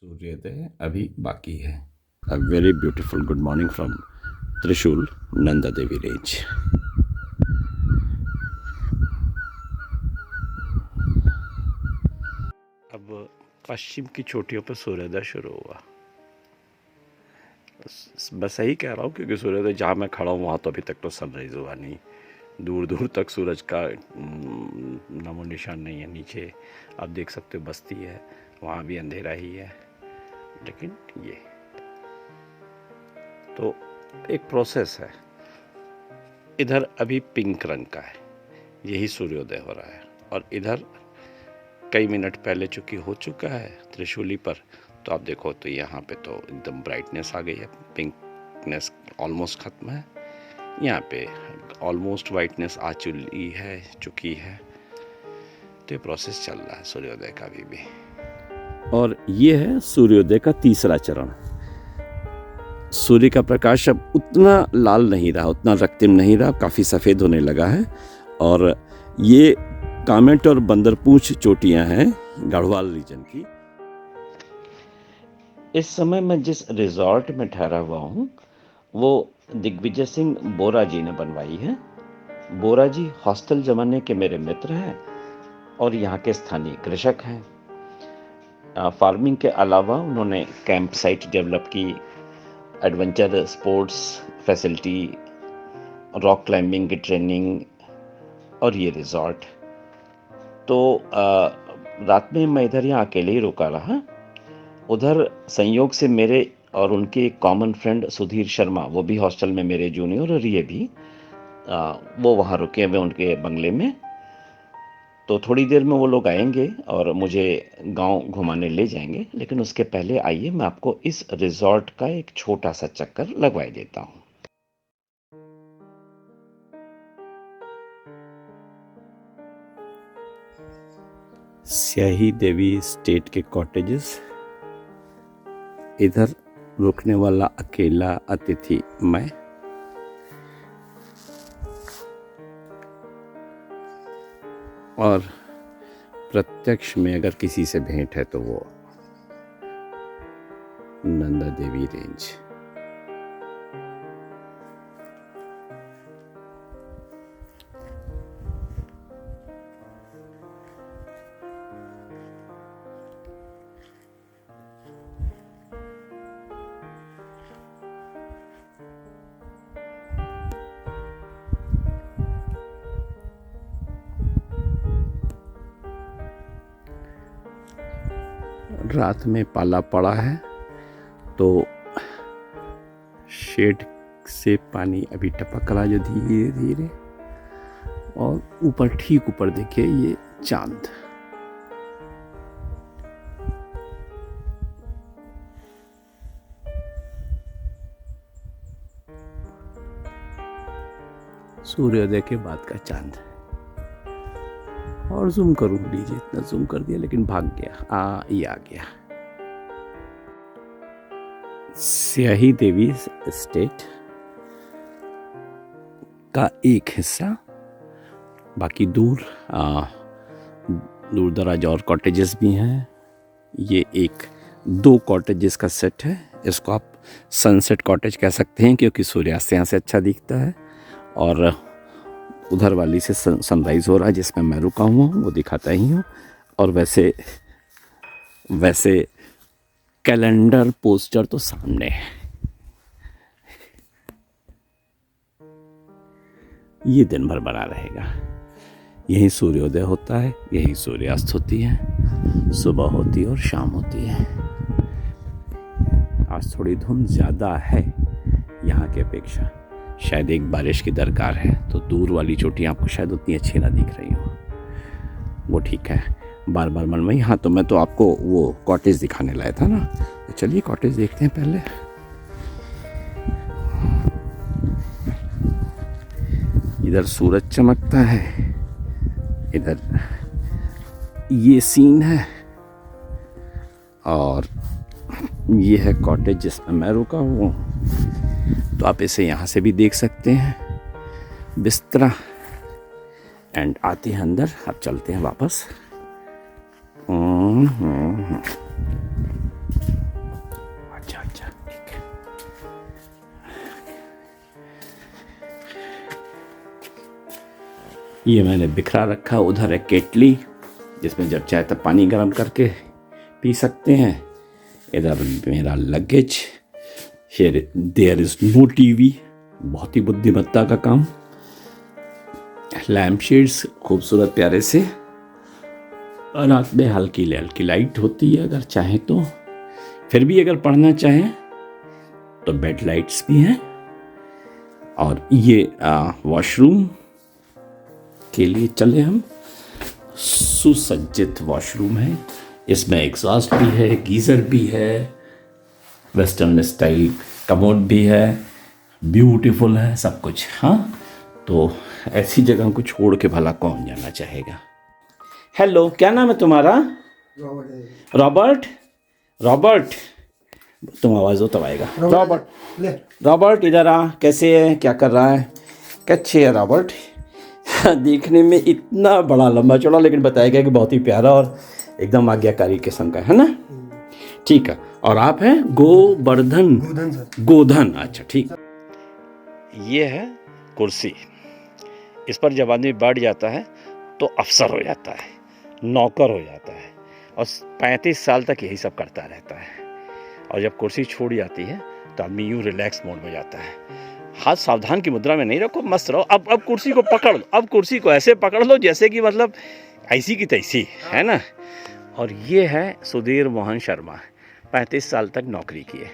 सूर्योदय अभी बाकी है। A very beautiful good morning from त्रिशूल नंदा देवी रेंज। अब पश्चिम की चोटियों पर सूर्योदय शुरू हुआ। बस सही कह रहा हूँ क्योंकि सूर्योदय जहाँ मैं खड़ा हूँ वहाँ तो अभी तक तो सनराइज हुआ नहीं। दूर दूर तक सूरज का नामो निशान नहीं है। नीचे आप देख सकते हो बस्ती है, वहाँ भी अंधेरा ही है। लेकिन ये तो एक प्रोसेस है। इधर अभी पिंक रंग का है, यही सूर्योदय हो रहा है। और इधर कई मिनट पहले चूँकि हो चुका है त्रिशूली पर, तो आप देखो तो यहाँ पे तो एकदम ब्राइटनेस आ गई है। पिंकनेस ऑलमोस्ट ख़त्म है। यहाँ पे ऑलमोस्ट वाइटनेस आ चुकी है। तो ये प्रोसेस चल रहा है सूर्योदय का अभी भी। और ये है सूर्योदय का तीसरा चरण। सूर्य का प्रकाश अब उतना लाल नहीं रहा, उतना रक्तिम नहीं रहा, काफ़ी सफ़ेद होने लगा है। और ये कामेट और बंदरपूंछ चोटियां हैं गढ़वाल रीजन की। इस समय मैं जिस रिजॉर्ट में ठहरा हुआ हूँ वो दिग्विजय सिंह बोरा जी ने बनवाई है। बोरा जी हॉस्टल जमाने के मेरे मित्र हैं और यहाँ के स्थानीय कृषक हैं। फार्मिंग के अलावा उन्होंने कैंप साइट डेवलप की, adventure sports facility, rock climbing की ट्रेनिंग और ये रिजॉर्ट। तो रात में मैं इधर यहाँ अकेले ही रुका रहा। उधर संयोग से मेरे और उनके एक कॉमन फ्रेंड सुधीर शर्मा, वो भी हॉस्टल में मेरे जूनियर, और ये भी वो वहाँ रुके हुए उनके बंगले में। तो थोड़ी देर में वो लोग आएंगे और मुझे गांव घुमाने ले जाएंगे। लेकिन उसके पहले आइए मैं आपको इस रिजॉर्ट का एक छोटा सा चक्कर लगवा देता हूँ। स्याही देवी स्टेट के कॉटेजेस। इधर रुकने वाला अकेला अतिथि मैं। और प्रत्यक्ष में अगर किसी से भेंट है तो वो नंदा देवी रेंज। रात में पाला पड़ा है तो शेड से पानी अभी टपक रहा है जो धीरे धीरे। और ऊपर, ठीक ऊपर देखिए ये चांद। सूर्योदय के बाद का चांद। और जूम करूं, लीजिए इतना जूम कर दिया लेकिन भाग गया। ये आ गया। स्याही देवी स्टेट का एक हिस्सा, बाकी दूर दूर दराज और कॉटेजेस भी हैं। ये एक 2 कॉटेजेस का सेट है। इसको आप सनसेट कॉटेज कह सकते हैं क्योंकि सूर्यास्त यहाँ से अच्छा दिखता है। और उधर वाली से सनराइज़ हो रहा है जिसमें मैं रुका हुआ हूँ, वो दिखाता ही हूँ। और वैसे कैलेंडर पोस्टर तो सामने है। ये दिन भर बना रहेगा। यही सूर्योदय होता है, यही सूर्यास्त होती है, सुबह होती है और शाम होती है। आज थोड़ी धुंध ज़्यादा है यहाँ की अपेक्षा। शायद एक बारिश की दरकार है तो दूर वाली चोटियाँ आपको शायद उतनी अच्छी ना दिख रही हो, वो ठीक है। बार बार मन में हाँ, तो मैं तो आपको वो कॉटेज दिखाने लाया था ना। तो चलिए कॉटेज देखते हैं पहले। इधर सूरज चमकता है, इधर ये सीन है और ये है कॉटेज जिसमें मैं रुका हूँ। तो आप इसे यहाँ से भी देख सकते हैं, बिस्तरा। एंड आते हैं अंदर, अब चलते हैं वापस। ये मैंने बिखरा रखा, उधर है केटली जिसमें जब चाहे तब पानी गर्म करके पी सकते हैं। इधर मेरा luggage. Here there is no TV, बहुत ही बुद्धिमत्ता का काम। लैम्प शेड्स खूबसूरत प्यारे से, और रात में हल्की हल्की लाइट होती है अगर चाहे तो। फिर भी अगर पढ़ना चाहें तो बेड लाइट्स भी हैं। और ये वॉशरूम के लिए चले हम। सुसज्जित वॉशरूम है, इसमें एग्जॉस्ट भी है, गीज़र भी है, वेस्टर्न स्टाइल कमोड भी है, ब्यूटीफुल है सब कुछ। हाँ, तो ऐसी जगह को छोड़ के भला कौन जाना चाहेगा। हेलो, क्या नाम है तुम्हारा? रॉबर्ट। रॉबर्ट, तुम आवाज़ हो तब आएगा। रॉबर्ट, रॉबर्ट इधर आ। कैसे है, क्या कर रहा है? कैसे है रॉबर्ट? देखने में इतना बड़ा लंबा चौड़ा, लेकिन बताया गया कि बहुत ही प्यारा और एकदम आज्ञाकारी किस्म का है ना। ठीक है। और आप हैं गोवर्धन? गोधन, अच्छा ठीक। ये है कुर्सी, इस पर जब आदमी बैठ जाता है तो अफसर हो जाता है, नौकर हो जाता है, और 35 साल तक यही सब करता रहता है। और जब कुर्सी छूट जाती है तो आदमी यूँ रिलैक्स मोड में जाता है। हाथ सावधान की मुद्रा में नहीं रखो, मस्त रहो। अब कुर्सी को पकड़ लो, अब कुर्सी को ऐसे पकड़ लो जैसे कि मतलब ऐसी की तैसी, है ना। और ये है सुधीर मोहन शर्मा, 35 साल तक नौकरी किए,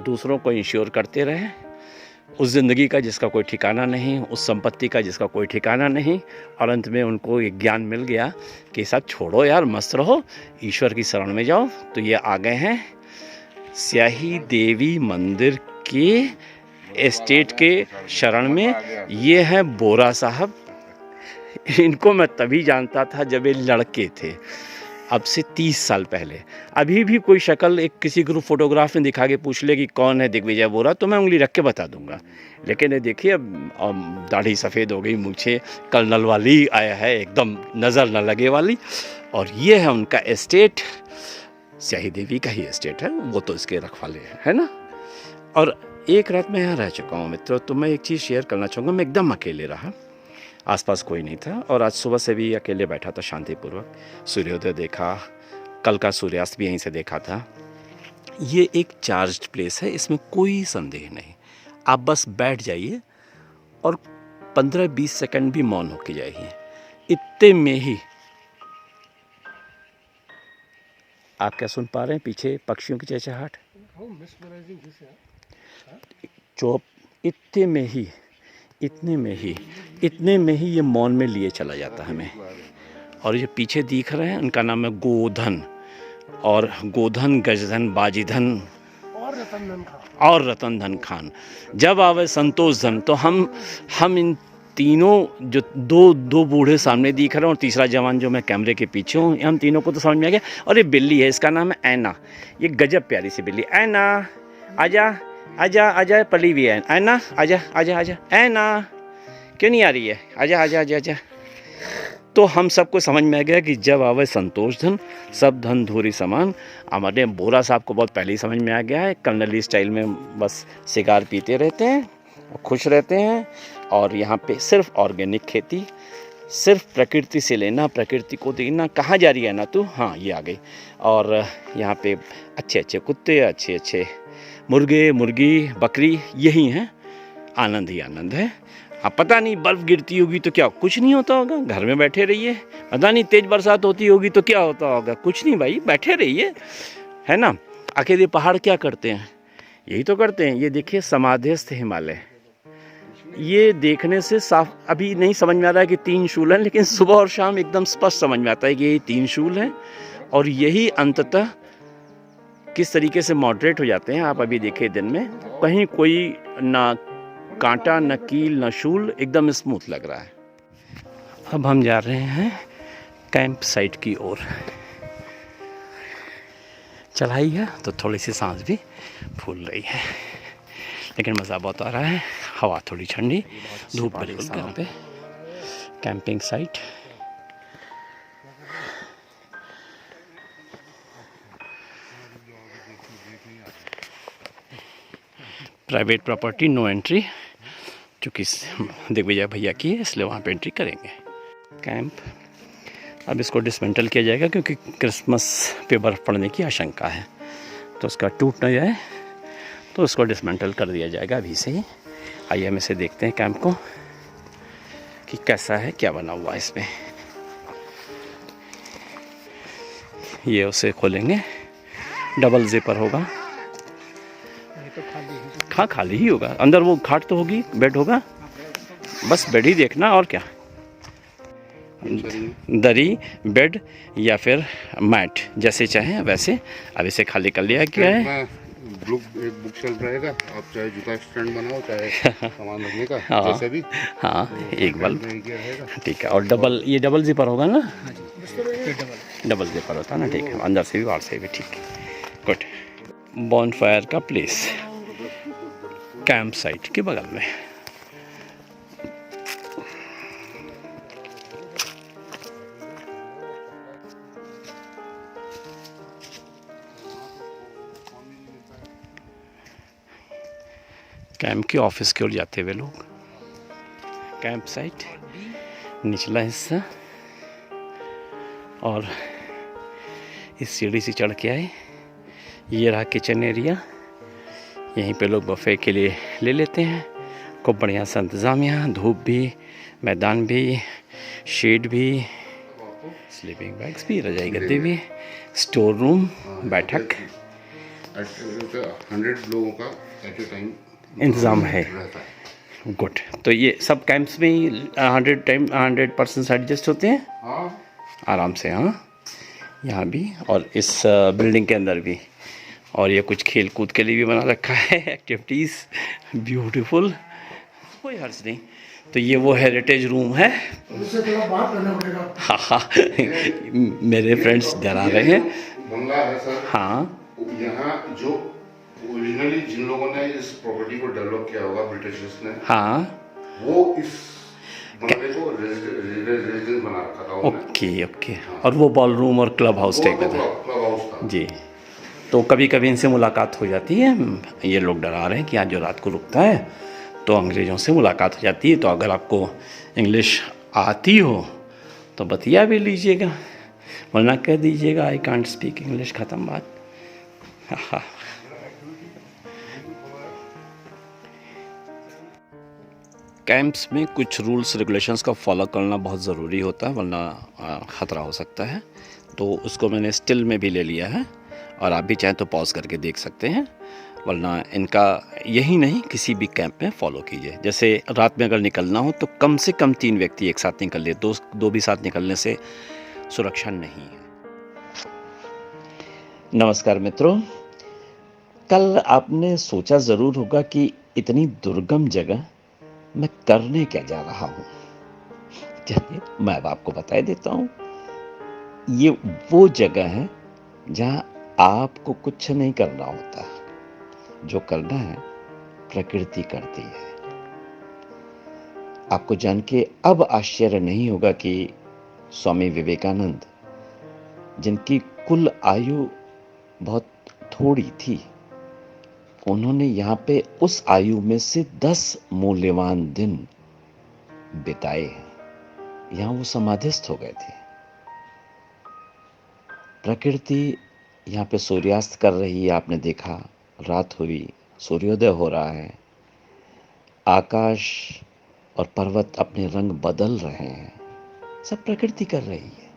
दूसरों को इंश्योर करते रहे, उस ज़िंदगी का जिसका कोई ठिकाना नहीं, उस संपत्ति का जिसका कोई ठिकाना नहीं। और अंत में उनको एक ज्ञान मिल गया कि सब छोड़ो यार, मस्त रहो, ईश्वर की शरण में जाओ। तो ये आ गए हैं स्याही देवी मंदिर के एस्टेट के शरण में। ये है बोरा साहब। इनको मैं तभी जानता था जब ये लड़के थे, अब से 30 साल पहले। अभी भी कोई शक्ल एक किसी ग्रुप फोटोग्राफ में दिखा के पूछ ले कि कौन है दिग्विजय बोरा, तो मैं उंगली रख के बता दूंगा। लेकिन ये देखिए, अब दाढ़ी सफ़ेद हो गई, मूछें कर्नल वाली आया है, एकदम नज़र न लगे वाली। और ये है उनका एस्टेट, स्याही देवी का ही एस्टेट है, वो तो इसके रखवाले हैं, है ना। और एक रात मैं यहाँ रह चुका हूँ मित्रों, तो मैं एक चीज़ शेयर करना चाहूँगा। मैं एकदम अकेले रहा, आसपास कोई नहीं था, और आज सुबह से भी अकेले बैठा था शांतिपूर्वक। सूर्योदय देखा, कल का सूर्यास्त भी यहीं से देखा था। ये एक चार्ज्ड प्लेस है, इसमें कोई संदेह नहीं। आप बस बैठ जाइए और 15-20 सेकंड भी मौन होके जाइए, इतने में ही। आप क्या सुन पा रहे हैं पीछे? पक्षियों की चहचहाट, चुप। इतने में ही ये मौन में लिए चला जाता है हमें। और ये पीछे दिख रहे हैं, उनका नाम है गोधन। और गोधन, गजधन, बाजीधन और रतन धन खान। जब आवे संतोष धन, तो हम इन तीनों, जो दो बूढ़े सामने दिख रहे हैं और तीसरा जवान जो मैं कैमरे के पीछे हूँ, हम तीनों को तो समझ में आ गया। और ये बिल्ली है, इसका नाम है ऐना। ये गजब प्यारी सी बिल्ली। ऐना आजा आजा आजा, पली भी है। ऐना आजा आजा आजा, ऐना क्यों नहीं आ रही है? आजा आजा आजा आजा। तो हम सबको समझ में आ गया कि जब आवे संतोष धन, सब धन धूरी समान। हमारे बोरा साहब को बहुत पहले ही समझ में आ गया है, कर्नली स्टाइल में बस सिगार पीते रहते हैं, खुश रहते हैं। और यहाँ पे सिर्फ ऑर्गेनिक खेती, सिर्फ प्रकृति से लेना, प्रकृति को देना। कहाँ जा रही है ना तू? हाँ, ये आ गई। और यहाँ पे अच्छे अच्छे कुत्ते, अच्छे अच्छे मुर्गे, मुर्गी, बकरी, यही हैं। आनंद ही आनंद है। अब पता नहीं बर्फ़ गिरती होगी तो क्या, कुछ नहीं होता होगा, घर में बैठे रहिए। पता नहीं तेज़ बरसात होती होगी तो क्या होता होगा, कुछ नहीं भाई, बैठे रहिए, है ना। आखिर ये पहाड़ क्या करते हैं? यही तो करते हैं। ये देखिए, समाध्यस्थ हिमालय। ये देखने से साफ अभी नहीं समझ में आ रहा है कि 3 शूल हैं, लेकिन सुबह और शाम एकदम स्पष्ट समझ में आता है कि ये 3 शूल हैं। और यही अंततः किस तरीके से मॉडरेट हो जाते हैं। आप अभी देखिए, दिन में कहीं कोई ना कांटा, न कील, न शूल, एकदम स्मूथ लग रहा है। अब हम जा रहे हैं कैंप साइट की ओर। चढ़ाई है तो थोड़ी सी सांस भी फूल रही है, लेकिन मज़ा बहुत आ रहा है। हवा थोड़ी ठंडी, धूप बिल्कुल कम पे। Camping site, private property, no entry. चूँकि दिग्विजय भैया की है, इसलिए वहाँ पे एंट्री करेंगे। कैंप। अब इसको डिसमेंटल किया जाएगा क्योंकि क्रिसमस पे बर्फ़ पड़ने की आशंका है, तो उसका टूट न जाए तो उसको डिसमेंटल कर दिया जाएगा अभी से ही। आइए हम इसे देखते हैं कैंप को कि कैसा है, क्या बना हुआ है इसमें। ये उसे खोलेंगे, डबल ज़िपर होगा। हाँ खाली ही होगा, अंदर वो खाट तो होगी, बेड होगा, बस बेड ही देखना और क्या। दरी, बेड या फिर मैट जैसे चाहें वैसे। अब इसे खाली कर लिया गया है। एक बुक शेल्फ रहेगा, आप चाहे जूता स्टैंड बनाओ चाहे सामान रखने का हाँ, जैसे भी। हाँ तो एक बल्ब रहेगा, ठीक है। और डबल, ये डबल ज़िपर होगा ना? डबल ज़िपर होता है ना, ठीक है, अंदर से भी बाहर से भी, ठीक है, गुड। बॉनफायर का प्लेस कैंप साइट के बगल में। कैंप के ऑफिस की ओर जाते हुए लोग। कैंप साइट निचला हिस्सा, और इस सीढ़ी से चढ़ के आए। ये रहा किचन एरिया, यहीं पे लोग बफे के लिए ले लेते हैं। खूब बढ़िया सा इंतज़ाम यहाँ, धूप भी, मैदान भी, शेड भी, स्लीपिंग बैग्स भी, रजाई गद्दे भी, स्टोर रूम, बैठक, 100 लोगों का एट ए टाइम इंतज़ाम है। गुड। तो ये सब कैंप्स में ही 100% एडजस्ट होते हैं। हाँ आराम से। हाँ, यहाँ भी और इस बिल्डिंग के अंदर भी। और ये कुछ खेल कूद के लिए भी बना रखा है, एक्टिविटीज़, ब्यूटीफुल, कोई हर्ज नहीं। तो ये वो हेरिटेज रूम है। हाँ हाँ मेरे फ्रेंड्स डरा रहे हैं। बंगला है सर। हाँ, यहाँ जो ओरिजिनली जिन लोगों ने इस प्रॉपर्टी को डेवलप किया होगा, ब्रिटिशर्स ने, हाँ, वो इस बंगले को रेजिडेंस बना रखा था उन्होंने। Okay okay. हाँ। और वो बॉल रूम और क्लब हाउस टाइप का था। क्लब हाउस था जी। तो कभी कभी इनसे मुलाकात हो जाती है। ये लोग डरा रहे हैं कि आज जो रात को रुकता है तो अंग्रेज़ों से मुलाकात हो जाती है। तो अगर आपको इंग्लिश आती हो तो बतिया भी लीजिएगा, वरना कह दीजिएगा आई कांट स्पीक इंग्लिश, ख़त्म बात। हाँ। कैंप्स में कुछ रूल्स रेगुलेशंस का फॉलो करना बहुत ज़रूरी होता है, वरना ख़तरा हो सकता है। तो उसको मैंने स्टिल में भी ले लिया है, और आप भी चाहें तो पॉज करके देख सकते हैं। वरना इनका यही नहीं, किसी भी कैंप में फॉलो कीजिए। जैसे रात में अगर निकलना हो तो कम से कम 3 व्यक्ति एक साथ निकल ले, दो भी साथ निकलने से सुरक्षा नहीं है। नमस्कार मित्रों, कल आपने सोचा ज़रूर होगा कि इतनी दुर्गम जगह मैं करने क्या जा रहा हूँ। चलिए मैं अब आपको बता देता हूँ। ये वो जगह है जहाँ आपको कुछ नहीं करना होता, जो करना है प्रकृति करती है। आपको जान के अब आश्चर्य नहीं होगा कि स्वामी विवेकानंद, जिनकी कुल आयु बहुत थोड़ी थी, उन्होंने यहाँ पे उस आयु में से 10 मूल्यवान दिन बिताए हैं। यहाँ वो समाधिस्थ हो गए थे। प्रकृति यहाँ पे सूर्यास्त कर रही है, आपने देखा, रात हुई, सूर्योदय हो रहा है, आकाश और पर्वत अपने रंग बदल रहे हैं, सब प्रकृति कर रही है।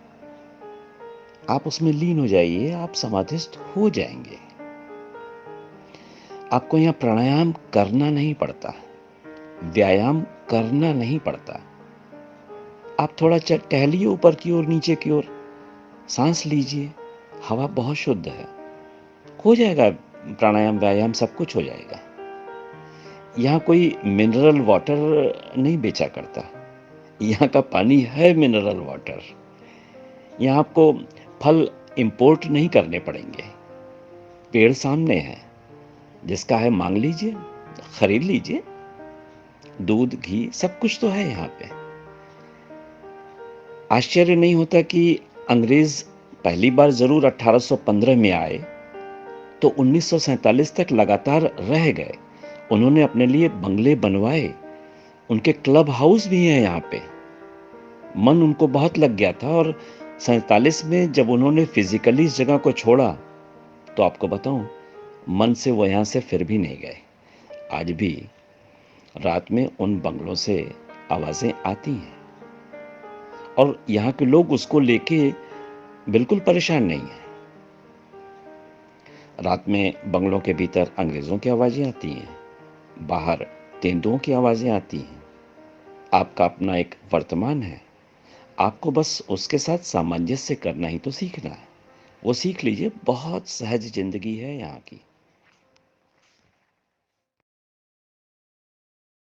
आप उसमें लीन हो जाइए, आप समाधिस्थ हो जाएंगे। आपको यहाँ प्राणायाम करना नहीं पड़ता, व्यायाम करना नहीं पड़ता। आप थोड़ा टहलिए ऊपर की ओर, नीचे की ओर, सांस लीजिए, हवा बहुत शुद्ध है, हो जाएगा प्राणायाम, व्यायाम सब कुछ हो जाएगा। यहाँ कोई मिनरल वाटर नहीं बेचा करता, यहाँ का पानी है मिनरल वाटर। यहाँ आपको फल इंपोर्ट नहीं करने पड़ेंगे, पेड़ सामने है, जिसका है मांग लीजिए, खरीद लीजिए। दूध, घी सब कुछ तो है यहाँ पे। आश्चर्य नहीं होता कि अंग्रेज पहली बार जरूर 1815 में आए, तो 1947 तक लगातार रह गए। उन्होंने अपने लिए बंगले बनवाए, उनके क्लब हाउस भी हैं यहाँ पे, मन उनको बहुत लग गया था और 47 में जब उन्होंने फिज़िकली इस जगह को छोड़ा, तो आपको बताऊँ, मन से वो यहाँ से फिर भी नहीं गए। आज भी रात में उन बंगलों से आवाज़ें आती हैं और यहाँ के लोग उसको लेके बिल्कुल परेशान नहीं हैं। रात में बंगलों के भीतर अंग्रेज़ों की आवाज़ें आती हैं, बाहर तेंदुओं की आवाज़ें आती हैं। आपका अपना एक वर्तमान है, आपको बस उसके साथ सामंजस्य करना ही तो सीखना है। वो सीख लीजिए, बहुत सहज ज़िंदगी है यहाँ की।